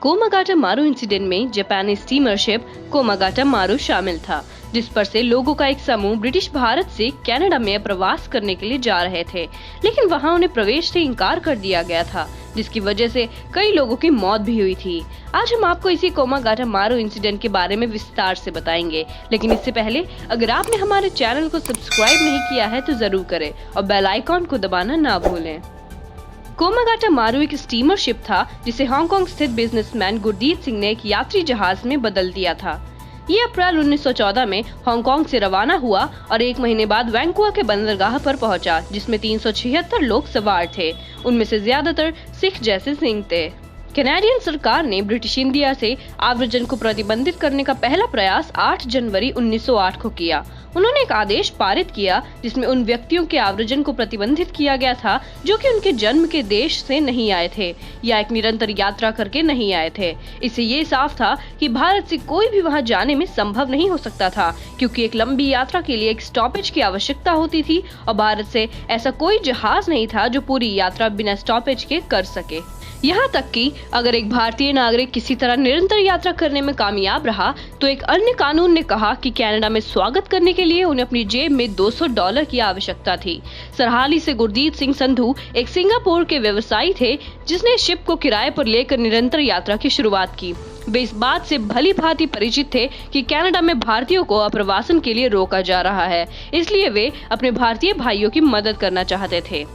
कोमागाटा मारू इंसिडेंट में जापानी स्टीमर शिप कोमागाटा मारू शामिल था, जिस पर से लोगों का एक समूह ब्रिटिश भारत से कनाडा में प्रवास करने के लिए जा रहे थे, लेकिन वहां उन्हें प्रवेश से इनकार कर दिया गया था, जिसकी वजह से कई लोगों की मौत भी हुई थी। आज हम आपको इसी कोमागाटा मारू इंसिडेंट के बारे में विस्तार से बताएंगे, लेकिन इससे पहले अगर आपने हमारे चैनल को सब्सक्राइब नहीं किया है तो जरूर करें और बेल आइकॉन को दबाना ना भूलें। कोमागाटा मारू एक स्टीमर शिप था जिसे हांगकांग स्थित बिजनेसमैन गुरदीप सिंह ने एक यात्री जहाज में बदल दिया था। ये अप्रैल 1914 में हांगकांग से रवाना हुआ और एक महीने बाद वैंकूवर के बंदरगाह पर पहुंचा, जिसमें 376 लोग सवार थे। उनमें से ज्यादातर सिख जैसे सिंह थे। कनाडियन सरकार ने ब्रिटिश इंडिया से आव्रजन को प्रतिबंधित करने का पहला प्रयास 8 जनवरी 1908 को किया। उन्होंने एक आदेश पारित किया जिसमें उन व्यक्तियों के आव्रजन को प्रतिबंधित किया गया था जो कि उनके जन्म के देश से नहीं आए थे या एक निरंतर यात्रा करके नहीं आए थे। इससे ये साफ था कि भारत से कोई भी वहां जाने में संभव नहीं हो सकता था, क्योंकि एक लंबी यात्रा के लिए एक स्टॉपेज की आवश्यकता होती थी और भारत से ऐसा कोई जहाज नहीं था जो पूरी यात्रा बिना स्टॉपेज के कर सके। यहाँ तक कि अगर एक भारतीय नागरिक किसी तरह निरंतर यात्रा करने में कामयाब रहा तो एक अन्य कानून ने कहा कि कनाडा में स्वागत करने के लिए उन्हें अपनी जेब में $200 की आवश्यकता थी। सरहाली से गुरदीप सिंह संधू एक सिंगापुर के व्यवसायी थे जिसने शिप को किराए पर लेकर निरंतर यात्रा की शुरुआत की। वे इस बात से भली भांति परिचित थे कि कनाडा में भारतीयों को अप्रवासन के लिए रोका जा रहा है, इसलिए वे अपने भारतीय भाइयों की मदद करना चाहते थे।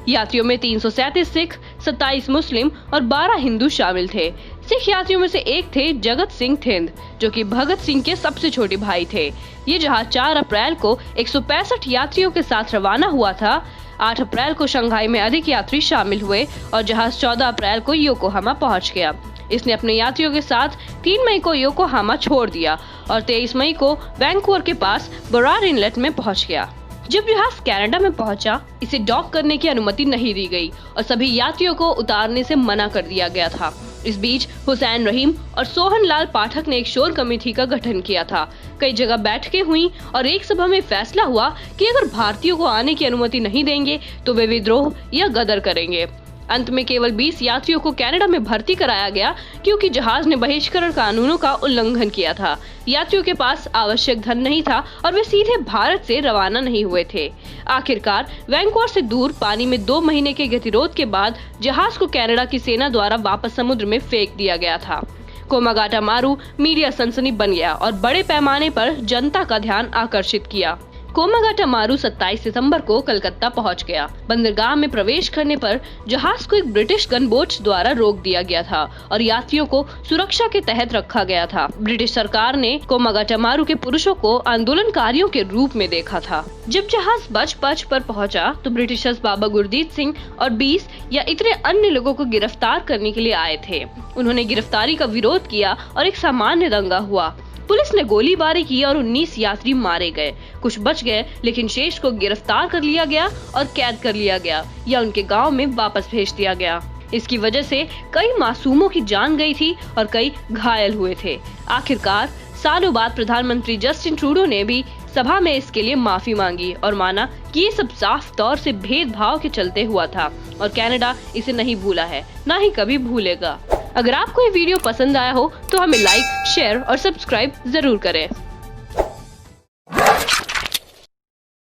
यात्रियों में 337 सिख, 27 मुस्लिम और 12 हिंदू शामिल थे। सिख यात्रियों में से एक थे जगत सिंह थिंद, जो कि भगत सिंह के सबसे छोटे भाई थे। ये जहाज 4 अप्रैल को 165 यात्रियों के साथ रवाना हुआ था। 8 अप्रैल को शंघाई में अधिक यात्री शामिल हुए और जहाज 14 अप्रैल को योकोहामा पहुंच गया। इसने अपने यात्रियों के साथ 3 मई को योकोहामा छोड़ दिया और 23 मई को वैंकूवर के पास बरार इनलेट में पहुंच गया। जब जहाज कनाडा में पहुंचा, इसे डॉक करने की अनुमति नहीं दी गई और सभी यात्रियों को उतारने से मना कर दिया गया था। इस बीच हुसैन रहीम और सोहन लाल पाठक ने एक शोर कमेटी का गठन किया था। कई जगह बैठकें हुई और एक सभा में फैसला हुआ कि अगर भारतीयों को आने की अनुमति नहीं देंगे तो वे विद्रोह या गदर करेंगे। अंत में केवल 20 यात्रियों को कनाडा में भर्ती कराया गया, क्योंकि जहाज ने बहिष्करण कानूनों का उल्लंघन किया था। यात्रियों के पास आवश्यक धन नहीं था और वे सीधे भारत से रवाना नहीं हुए थे। आखिरकार वैंकूवर से दूर पानी में 2 महीने के गतिरोध के बाद जहाज को कनाडा की सेना द्वारा वापस समुद्र में फेंक दिया गया था। कोमागाटा मारू मीडिया सनसनी बन गया और बड़े पैमाने पर जनता का ध्यान आकर्षित किया। कोमागाटा मारू 27 सितंबर को कलकत्ता पहुंच गया। बंदरगाह में प्रवेश करने पर जहाज को एक ब्रिटिश गनबोट द्वारा रोक दिया गया था और यात्रियों को सुरक्षा के तहत रखा गया था। ब्रिटिश सरकार ने कोमागाटा मारू के पुरुषों को आंदोलनकारियों के रूप में देखा था। जब जहाज बच पर पहुंचा तो ब्रिटिशर्स बाबा गुरदीप सिंह और 20 या इतने अन्य लोगों को गिरफ्तार करने के लिए आए थे। उन्होंने गिरफ्तारी का विरोध किया और एक सामान्य दंगा हुआ। पुलिस ने गोलीबारी की और 19 यात्री मारे गए। कुछ बच गए, लेकिन शेष को गिरफ्तार कर लिया गया और कैद कर लिया गया या उनके गांव में वापस भेज दिया गया। इसकी वजह से कई मासूमों की जान गई थी और कई घायल हुए थे। आखिरकार सालों बाद प्रधानमंत्री जस्टिन ट्रूडो ने भी सभा में इसके लिए माफी मांगी और माना कि ये सब साफ तौर से भेदभाव के चलते हुआ था और कनाडा इसे नहीं भूला है, ना ही कभी भूलेगा। अगर आपको ये वीडियो पसंद आया हो तो हमें लाइक, शेयर और सब्सक्राइब जरूर करें।